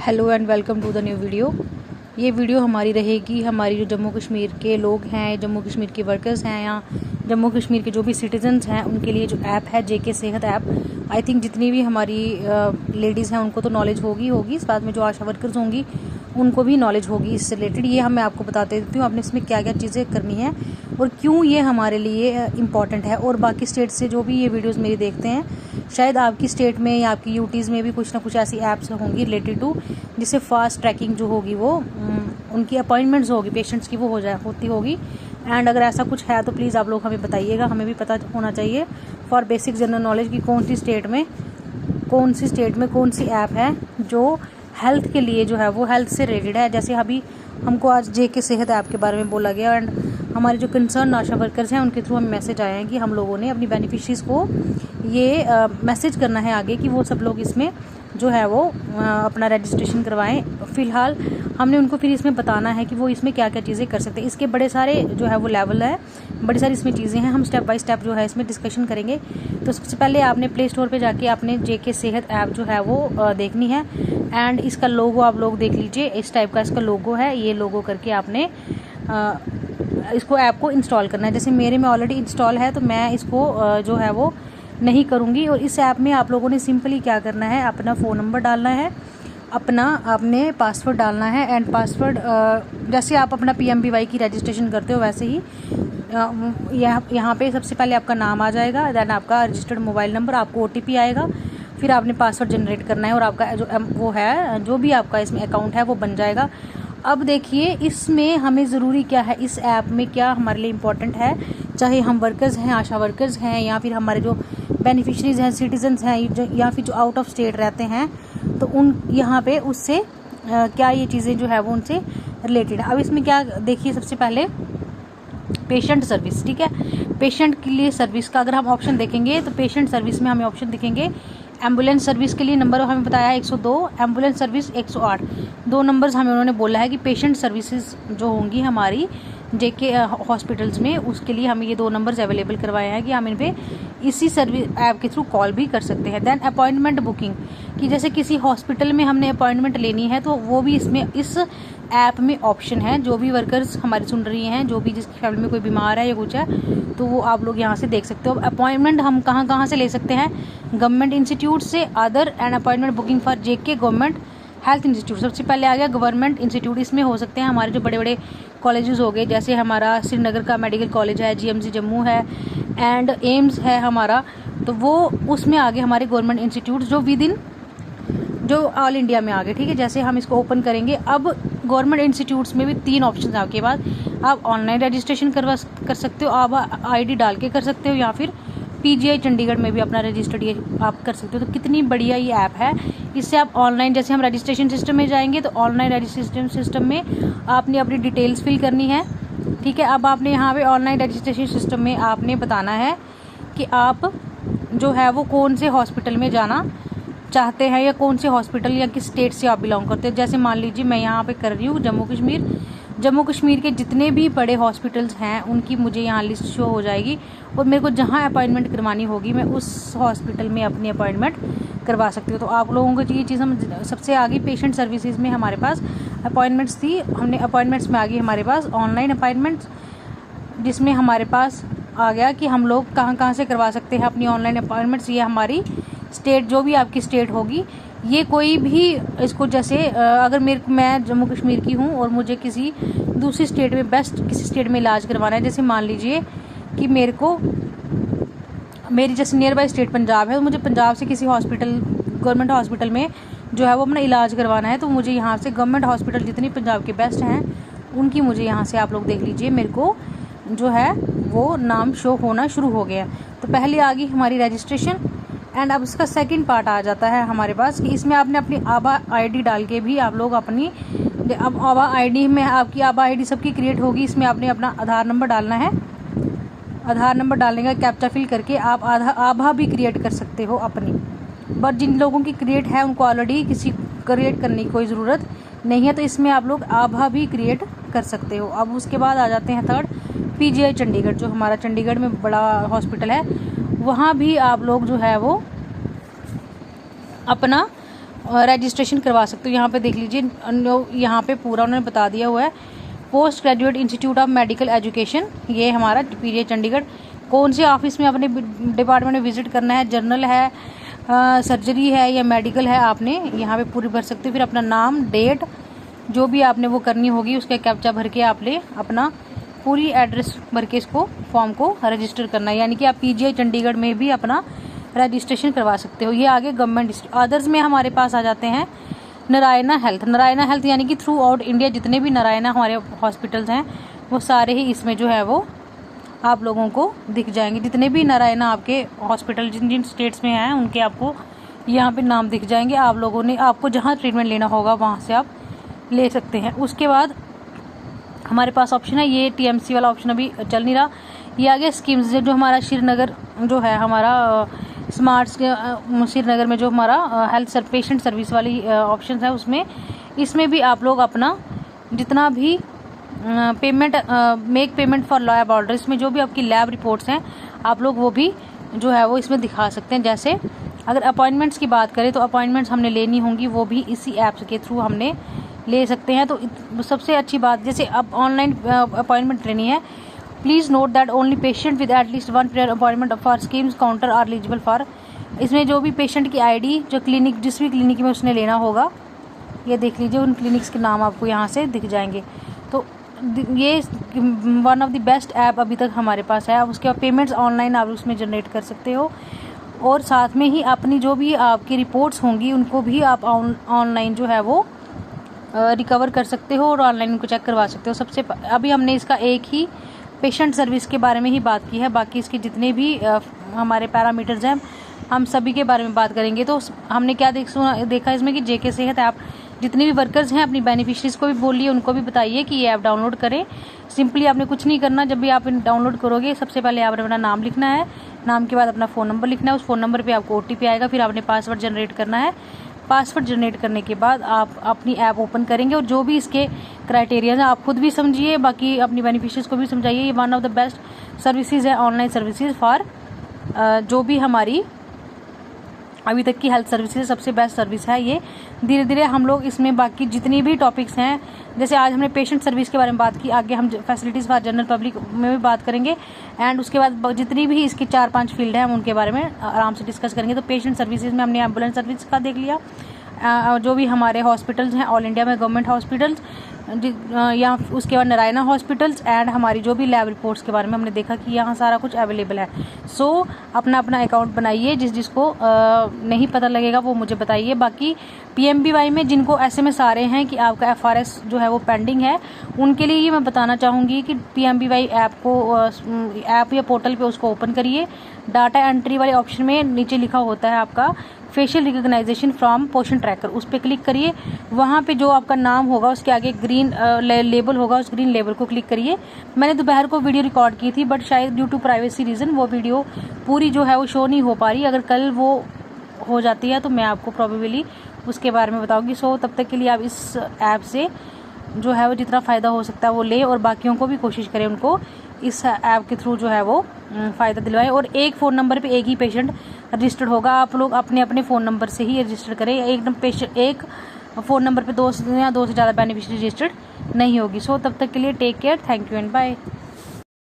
Hello and welcome to the new video. ये video हमारी रहेगी हमारी जो जम्मू कश्मीर के लोग हैं, जम्मू कश्मीर के वर्कर्स हैं या जम्मू कश्मीर के जो भी सिटीजन्स हैं उनके लिए जो ऐप है जेके सेहत ऐप। आई थिंक जितनी भी हमारी लेडीज़ हैं उनको तो नॉलेज होगी, इस बात में जो आशा वर्कर्स होंगी उनको भी नॉलेज होगी इससे रिलेटेड। ये मैं आपको बताते देती हूँ आपने इसमें क्या क्या चीज़ें करनी है और क्यों ये हमारे लिए इम्पॉर्टेंट है। और बाकी स्टेट से जो भी ये वीडियोज़ मेरी देखते हैं, शायद आपकी स्टेट में या आपकी यूटीज़ में भी कुछ ना कुछ ऐसी ऐप्स होंगी रिलेटेड टू, जिससे फास्ट ट्रैकिंग जो होगी वो उनकी अपॉइंटमेंट्स होगी पेशेंट्स की वो होती होगी। एंड अगर ऐसा कुछ है तो प्लीज़ आप लोग हमें बताइएगा, हमें भी पता होना चाहिए फॉर बेसिक जनरल नॉलेज कि कौन सी स्टेट में कौन सी ऐप है जो हेल्थ के लिए जो है वो हेल्थ से रिलेटेड है। जैसे अभी हमको आज जेके सेहत ऐप के बारे में बोला गया एंड हमारे जो कंसर्न आशा वर्कर्स हैं उनके थ्रू हमें मैसेज आए हैं कि हम लोगों ने अपनी बेनिफिशरीज को ये मैसेज करना है आगे कि वो सब लोग इसमें जो है वो अपना रजिस्ट्रेशन करवाएं। फ़िलहाल हमने उनको फिर इसमें बताना है कि वो इसमें क्या क्या चीज़ें कर सकते हैं। इसके बड़े सारे जो है वो लेवल है, बड़ी सारी इसमें चीज़ें हैं, हम स्टेप बाय स्टेप जो है इसमें डिस्कशन करेंगे। तो सबसे पहले आपने प्ले स्टोर पे जाके आपने जेके सेहत ऐप जो है वो देखनी है एंड इसका लोगो आप लोग देख लीजिए, इस टाइप का इसका लोगो है। ये लोगो करके आपने इसको ऐप को इंस्टॉल करना है। जैसे मेरे में ऑलरेडी इंस्टॉल है तो मैं इसको जो है वो नहीं करूँगी। और इस ऐप में आप लोगों ने सिंपली क्या करना है, अपना फ़ोन नंबर डालना है, अपना आपने पासवर्ड डालना है एंड पासवर्ड जैसे आप अपना PMBY की रजिस्ट्रेशन करते हो वैसे ही यहाँ पे सबसे पहले आपका नाम आ जाएगा, दैन आपका रजिस्टर्ड मोबाइल नंबर, आपको OTP आएगा, फिर आपने पासवर्ड जनरेट करना है और आपका जो वो है जो भी आपका इसमें अकाउंट है वो बन जाएगा। अब देखिए इसमें हमें ज़रूरी क्या है, इस ऐप में क्या हमारे लिए इम्पोर्टेंट है, चाहे हम वर्कर्स हैं, आशा वर्कर्स हैं या फिर हमारे जो बेनिफिशरीज हैं, सिटीजन्स हैं या फिर जो आउट ऑफ स्टेट रहते हैं, तो उन यहाँ पे उससे क्या ये चीज़ें जो है वो उनसे रिलेटेड है। अब इसमें क्या देखिए, सबसे पहले पेशेंट सर्विस, ठीक है, पेशेंट के लिए सर्विस का अगर हम ऑप्शन देखेंगे तो पेशेंट सर्विस में हमें ऑप्शन दिखेंगे। एम्बुलेंस सर्विस के लिए नंबर हमें बताया है 102, एम्बुलेंस सर्विस 108, दो नंबर्स हमें उन्होंने बोला है कि पेशेंट सर्विसेज जो होंगी हमारी जेके हॉस्पिटल्स में, उसके लिए हमें ये दो नंबर्स अवेलेबल करवाए हैं कि हम इन पे इसी सर्विस ऐप के थ्रू कॉल भी कर सकते हैं। देन अपॉइंटमेंट बुकिंग कि जैसे किसी हॉस्पिटल में हमने अपॉइंटमेंट लेनी है तो वो भी इसमें इस ऐप में ऑप्शन है। जो भी वर्कर्स हमारी सुन रही हैं, जो भी जिसकी फैमिली में कोई बीमार है या कुछ है, तो वो आप लोग यहाँ से देख सकते हो। अपॉइंटमेंट हम कहाँ से ले सकते हैं, गवर्नमेंट इंस्टीट्यूट से, other and appointment booking for JK government health institute. सबसे पहले आ गया गवर्नमेंट इंस्टीट्यूट, इसमें हो सकते हैं हमारे जो बड़े बड़े कॉलेजेस हो गए, जैसे हमारा श्रीनगर का मेडिकल कॉलेज है, GMC जम्मू है एंड एम्स है हमारा, तो वो उसमें आगे हमारे गवर्नमेंट इंस्टीट्यूट जो विद इन जो ऑल इंडिया में आ गए, ठीक है। जैसे हम इसको ओपन करेंगे, अब गवर्नमेंट इंस्टीट्यूट्स में भी 3 ऑप्शन आपके पास, आप ऑनलाइन रजिस्ट्रेशन कर सकते हो, आप ID डाल के कर सकते हो, या फिर PGI चंडीगढ़ में भी अपना रजिस्टर्ड ये आप कर सकते हो। तो कितनी बढ़िया ये ऐप है, इससे आप ऑनलाइन, जैसे हम रजिस्ट्रेशन सिस्टम में जाएंगे तो ऑनलाइन रजिस्ट्रेशन सिस्टम में आपने अपनी डिटेल्स फिल करनी है, ठीक है। अब आपने यहाँ पे ऑनलाइन रजिस्ट्रेशन सिस्टम में आपने बताना है कि आप जो है वो कौन से हॉस्पिटल में जाना चाहते हैं या कौन से हॉस्पिटल या किस स्टेट से आप बिलोंग करते हैं। जैसे मान लीजिए मैं यहाँ पे कर रही हूँ जम्मू कश्मीर के जितने भी बड़े हॉस्पिटल्स हैं उनकी मुझे यहाँ लिस्ट शो हो जाएगी और मेरे को जहाँ अपॉइंटमेंट करवानी होगी मैं उस हॉस्पिटल में अपनी अपॉइंटमेंट करवा सकती हूँ। तो आप लोगों को ये चीज़ हम सबसे आगे पेशेंट सर्विसेज में हमारे पास अपॉइंटमेंट्स थी, हमने अपॉइंटमेंट्स में आ गई हमारे पास ऑनलाइन अपॉइंटमेंट्स, जिसमें हमारे पास आ गया कि हम लोग कहाँ से करवा सकते हैं अपनी ऑनलाइन अपॉइंटमेंट्स। ये हमारी स्टेट, जो भी आपकी स्टेट होगी, ये कोई भी इसको, जैसे अगर मैं जम्मू कश्मीर की हूँ और मुझे किसी दूसरी स्टेट में किसी स्टेट में इलाज करवाना है, जैसे मान लीजिए कि मेरी जैसे नियर बाई स्टेट पंजाब है, तो मुझे पंजाब से किसी हॉस्पिटल, गवर्नमेंट हॉस्पिटल में जो है वो अपना इलाज करवाना है, तो मुझे यहाँ से गवर्नमेंट हॉस्पिटल जितनी पंजाब के बेस्ट हैं उनकी मुझे यहाँ से आप लोग देख लीजिए, मेरे को जो है वो नाम शो होना शुरू हो गया। तो पहले आ गई हमारी रजिस्ट्रेशन एंड अब इसका सेकंड पार्ट आ जाता है हमारे पास कि इसमें आपने अपनी आभा ID डाल के भी आप लोग अपनी, अब आभा ID में आपकी आभा ID सबकी क्रिएट होगी, इसमें आपने अपना आधार नंबर डालना है, आधार नंबर डालने का कैप्चा फिल करके आप आभा भी क्रिएट कर सकते हो अपनी। बट जिन लोगों की क्रिएट है उनको ऑलरेडी किसी क्रिएट करने की कोई ज़रूरत नहीं है, तो इसमें आप लोग आभा भी क्रिएट कर सकते हो। अब उसके बाद आ जाते हैं थर्ड, PGI चंडीगढ़, जो हमारा चंडीगढ़ में बड़ा हॉस्पिटल है, वहाँ भी आप लोग जो है वो अपना रजिस्ट्रेशन करवा सकते हो। यहाँ पे देख लीजिए, यहाँ पे पूरा उन्होंने बता दिया हुआ है। Post graduate institute of medical education, ये हमारा पीजीआई चंडीगढ़। कौन से ऑफिस में अपने डिपार्टमेंट में विजिट करना है, जनरल है, सर्जरी है या मेडिकल है, आपने यहाँ पे पूरी भर सकते हो। फिर अपना नाम, डेट, जो भी आपने वो करनी होगी उसका कैप्चा भर के आपने अपना पूरी एड्रेस भर के इसको फॉर्म को रजिस्टर करना है। यानी कि आप पीजीआई चंडीगढ़ में भी अपना रजिस्ट्रेशन करवा सकते हो। ये आगे गवर्नमेंट अदर्स में हमारे पास आ जाते हैं नारायणा हेल्थ। नारायणा हेल्थ यानी कि थ्रू आउट इंडिया जितने भी नारायणा हमारे हॉस्पिटल्स हैं वो सारे ही इसमें जो है वो आप लोगों को दिख जाएंगे। जितने भी नारायणा आपके हॉस्पिटल जिन जिन स्टेट्स में हैं उनके आपको यहाँ पे नाम दिख जाएंगे। आप लोगों ने आपको जहाँ ट्रीटमेंट लेना होगा वहाँ से आप ले सकते हैं। उसके बाद हमारे पास ऑप्शन है, ये टीएमसी वाला ऑप्शन अभी चल नहीं रहा। ये आगे स्कीम्स जो हमारा श्रीनगर जो है हमारा स्मार्ट श्रीनगर में जो हमारा हेल्थ पेशेंट सर्विस वाली ऑप्शन है उसमें इसमें भी आप लोग अपना जितना भी payment make payment for lab order, इसमें जो भी आपकी लैब रिपोर्ट्स हैं आप लोग वो भी जो है वो इसमें दिखा सकते हैं। जैसे अगर अपॉइंटमेंट्स की बात करें तो अपॉइंटमेंट्स हमने लेनी होंगी वो भी इसी ऐप्स के थ्रू हमने ले सकते हैं। तो सबसे अच्छी बात, जैसे अब ऑनलाइन अपॉइंटमेंट लेनी है, please note that only patient with at least 1 prior appointment for schemes counter are eligible for. इसमें जो भी पेशेंट की आईडी जो क्लिनिक जिस भी क्लिनिक में उसने लेना होगा, ये देख लीजिए उन क्लिनिक्स के नाम आपको यहाँ से दिख जाएंगे। तो ये one of the best app अभी तक हमारे पास है। उसके बाद पेमेंट्स ऑनलाइन आप उसमें जनरेट कर सकते हो और साथ में ही अपनी जो भी आपकी रिपोर्ट्स होंगी उनको भी आप ऑनलाइन जो है वो रिकवर कर सकते हो और ऑनलाइन उनको चेक करवा सकते हो। सबसे अभी हमने इसका एक ही पेशेंट सर्विस के बारे में ही बात की है, बाकी इसके जितने भी हमारे पैरामीटर्स हैं हम सभी के बारे में बात करेंगे। तो हमने क्या देखा इसमें कि जेके सेहत ऐप जितने भी वर्कर्स हैं अपनी बेनिफिशरीज को भी बोलिए, उनको भी बताइए कि ये ऐप डाउनलोड करें। सिंपली आपने कुछ नहीं करना, जब भी आप डाउनलोड करोगे सबसे पहले आपने अपना नाम लिखना है, नाम के बाद अपना फ़ोन नंबर लिखना है, उस फ़ोन नंबर पे आपको ओटीपी आएगा, फिर आपने पासवर्ड जनरेट करना है। पासवर्ड जनरेट करने के बाद आप अपनी ऐप ओपन करेंगे और जो भी इसके क्राइटेरिया हैं आप खुद भी समझिए, बाकी अपनी बेनिफिशरीज को भी समझाइए। ये one of the best services है ऑनलाइन सर्विसेज फॉर जो भी हमारी अभी तक की हेल्थ सर्विसेज सबसे बेस्ट सर्विस है ये। धीरे धीरे हम लोग इसमें बाकी जितनी भी टॉपिक्स हैं, जैसे आज हमने पेशेंट सर्विस के बारे में बात की, आगे हम फैसिलिटीज़ फॉर जनरल पब्लिक में भी बात करेंगे एंड उसके बाद जितनी भी इसकी 4-5 फील्ड है हम उनके बारे में आराम से डिस्कस करेंगे। तो पेशेंट सर्विसेज में हमने एम्बुलेंस सर्विस का देख लिया, जो भी हमारे हॉस्पिटल्स हैं ऑल इंडिया में गवर्नमेंट हॉस्पिटल्स या उसके बाद नारायणा हॉस्पिटल्स एंड हमारी जो भी लैब रिपोर्ट्स के बारे में हमने देखा कि यहाँ सारा कुछ अवेलेबल है। सो अपना अपना अकाउंट बनाइए, जिसको नहीं पता लगेगा वो मुझे बताइए। बाकी पीएमबीवाई में जिनको एसएमएस आ रहे हैं कि आपका एफआरएस जो है वो पेंडिंग है, उनके लिए ये मैं बताना चाहूँगी कि पीएमबीवाई ऐप को ऐप या पोर्टल पे उसको ओपन करिए। डाटा एंट्री वाले ऑप्शन में नीचे लिखा होता है आपका फेशियल रिकॉग्नाइजेशन फ्रॉम पोषण ट्रैकर, उस पर क्लिक करिए। वहाँ पे जो आपका नाम होगा उसके आगे ग्रीन लेबल होगा, उस ग्रीन लेबल को क्लिक करिए। मैंने दोपहर को वीडियो रिकॉर्ड की थी बट शायद ड्यू टू प्राइवेसी रीज़न वो वीडियो पूरी जो है वो शो नहीं हो पा रही। अगर कल वो हो जाती है तो मैं आपको प्रॉबेबली उसके बारे में बताऊँगी। सो तब तक के लिए आप इस ऐप से जो है वो जितना फ़ायदा हो सकता है वो लें और बाकियों को भी कोशिश करें उनको इस ऐप के थ्रू जो है वो फ़ायदा दिलवाएं। और एक फ़ोन नंबर पे एक ही पेशेंट रजिस्टर्ड होगा, आप लोग अपने अपने फ़ोन नंबर से ही रजिस्टर करें। एक फ़ोन नंबर पे 2 से ज़्यादा बेनिफिशियरी रजिस्टर्ड नहीं होगी। सो तब तक के लिए take care, thank you and bye.